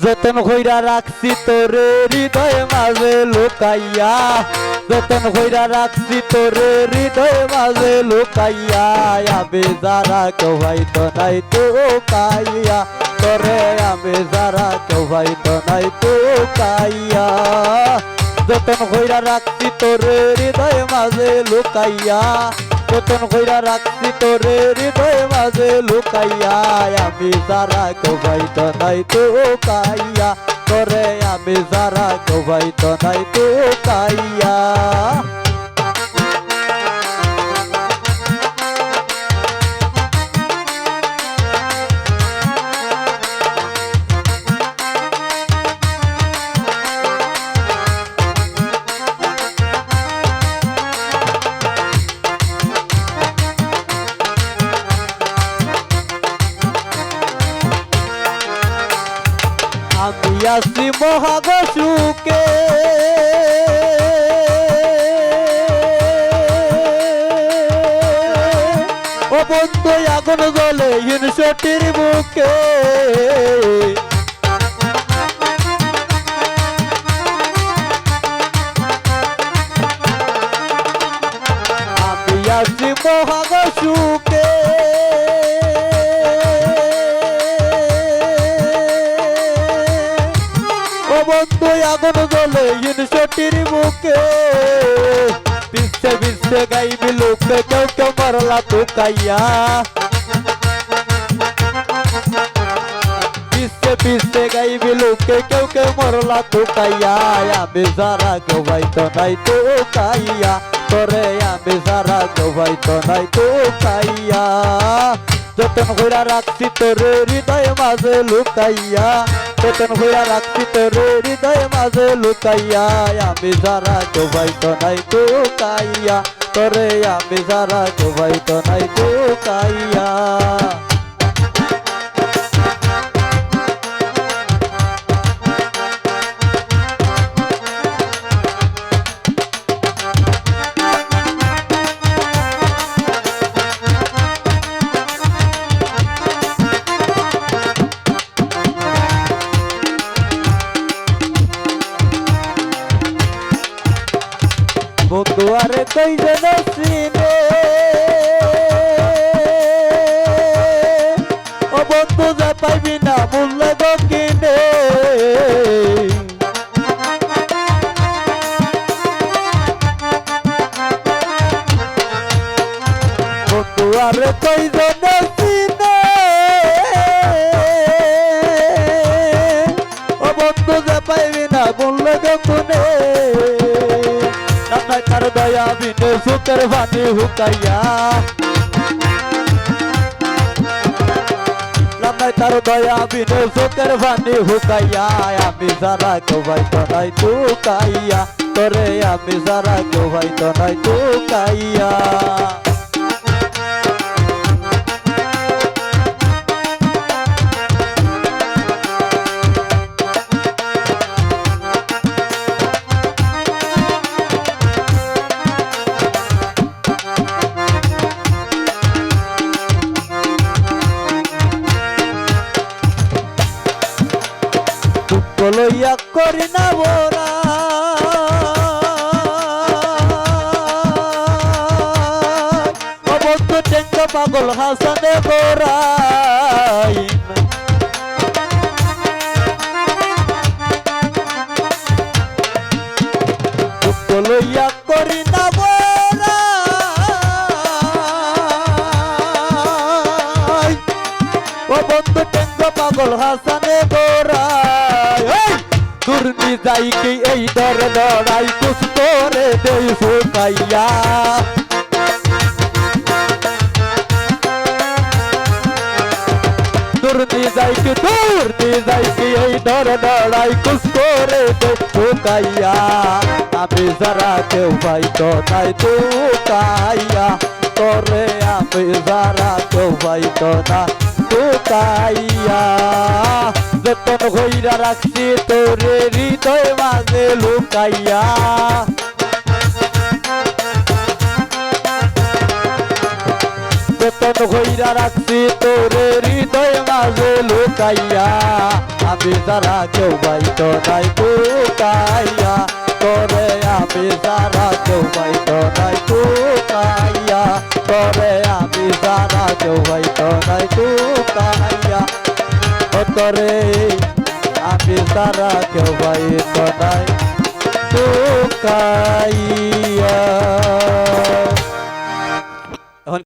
যতন কইরা রাখছি তোরে হৃদয় মাঝে লুকাইয়া, যতন কইরা রাখছি তোরে হৃদয় মাঝে লুকাইয়া, আমি যারা কেউ হয়তো নাই তো কাইয়া, তোরে আমি যারা কেউ হয়তো নাই তো কাইয়া। যতন কইরা রাখছি তোরে হৃদয় মাঝে লুকাইয়া, যতন কইরা রাখছি তোরে হৃদয় মাঝে লুকাইয়া, আমি যারা কেউ হয়তো নাই তো কাইয়া, তোরে আমি যারা কেউ হয়তো নাই তো কাইয়া। আমি আছি মহাগসুকে, ও বন্ধু আগুন জ্বলে হিংসটির বুকে, আমি আছি মহাগসুকে, বন্ধু আগুন জ্বলে হিংসটির বুকে, পিছে পিছে গাইবি লোকে কেউ কেউ মরলা তো কাইয়া, পিছে পিছে গাইবি লোকে কেউ কেউ মরলা তো কাইয়া, আমি যারা কেউ হয়তো নাই তো কাইয়া, তোরে আমি যারা কেউ হয়তো নাই তো কাইয়া। যতন কইরা রাখছি তোরে হৃদয় মাঝে লুকাইয়া, যতন কইরা রাখছি তোরে হৃদয় মাঝে লুকাইয়া, আমি যারা কেউ হয়তো নাই তো কাইয়া, তোরে আমি যারা কেউ হয়তো নাই তো কাইয়া। বন্ধু আরে কই যেন চিনে, ও বন্ধু যা পাইবি না মূল্য কিনে, বন্ধু আরে কই যেন চিনে, ও বন্ধু যা পাইবি না মূল্য কিনে, তার দয়া বিনে সুখের বাণী হুকাইয়া, লামাই তার দয়া বিনে সুখের বাণী হুকাইয়া, আমি যারা কেউ হয়তো নাই তো কাইয়া, তোরে আমি যারা কেউ হয়তো নাই তো কাইয়া। লইয়া করি না বোরা, অবস্থ টেঙ্গ পাগল হাসানে গোরাই, লইয়া করি না বোরা, অবস্থ টেঙ্গ পাগল হাসানে গোরাই, দুর্নি যাই কি এই দর দরাই কুছ করে দেই ফুকাইয়া, দুর্নি যাই কি এই দর দরাই কুছ করে দেই ফুকাইয়া, আমি যারা কেউ হয়তো নাই তো কাইয়া, তোরে আমি যারা কেউ হয়তো না তো কাইয়া। যতন কইরা রাখছি তোরে হৃদয় মাঝে লুকাইয়া, যতন হইরা রাখছি তোরে হৃদয় মাঝে লুকাইয়া আমি যারা কেউ বাইতো নাই লুকাইয়া তোরে আমি যারা কেউ বাইতো নাই লুকাইয়া তোরে আমি যারা কেউ বাইতো নাই লুকাইয়া তোরে আমি যারা কেউ বাইতো নাই